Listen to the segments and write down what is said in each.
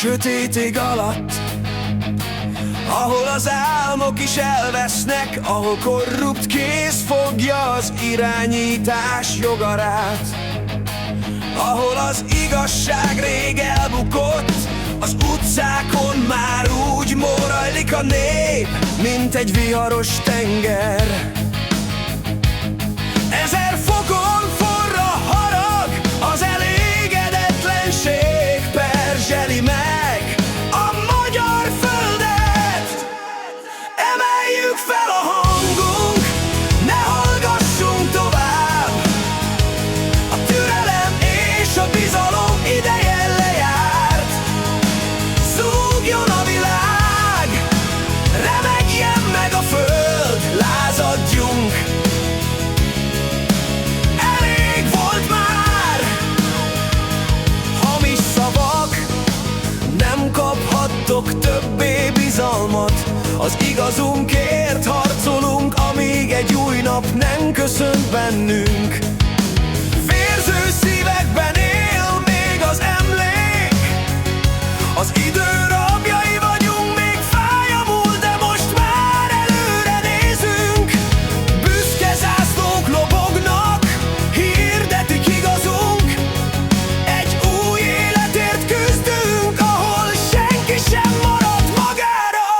sötét ég alatt, ahol az álmok is elvesznek, ahol korrupt kéz fogja az irányítás jogarát, ahol az igazság rég elbukott, az utcákon már úgy morajlik a nép, mint egy viharos tenger. 1000 fokon forr a harag, az elégedetlenség perzseli meg a magyar földet. Emeljük fel a hangunk, ne hallgassunk tovább, a türelem és a bizalom ideje lejárt. Zúgjon a világ, remegjen meg a föld, lázadjunk. Elég volt már hamis szavak, nem kaphattok többé bizalmat. Az igazunkért harcolunk, amíg egy új nap nem köszönt bennünk. Vérző szívekben él még az emlék, az idő rabjai vagyunk, még fáj a múlt, de most már előre nézünk. Büszke zászlók lobognak, hirdetik igazunk, egy új életért küzdünk, ahol senki sem marad magára.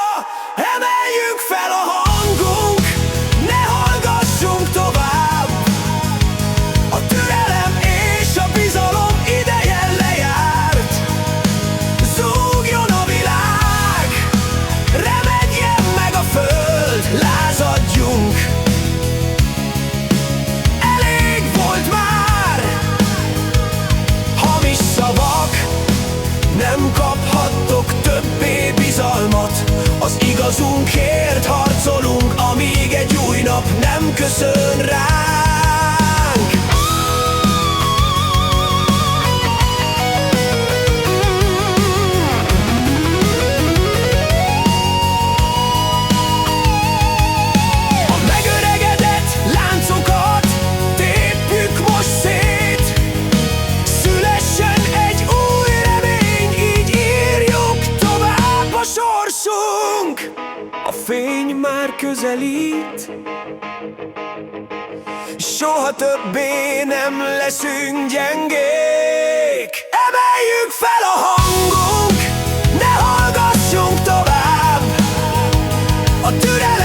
Emeljük fel a hangunk, ne hallgassunk tovább, a türelem és a bizalom ideje lejárt. Zúgjon a világ, remegjen meg a föld, lázadjunk. Elég volt már hamis szavak, nem kaphattok többé bizalmat. Az igazunkért harcolunk, amíg egy új nap nem köszön ránk. A megöregedett láncokat tépjük most szét, szülessen egy új remény, így írjuk tovább a sorsunk. A fény már közelít, soha többé nem leszünk gyengék. Emeljük fel a hangunk, ne hallgassunk tovább, a türelem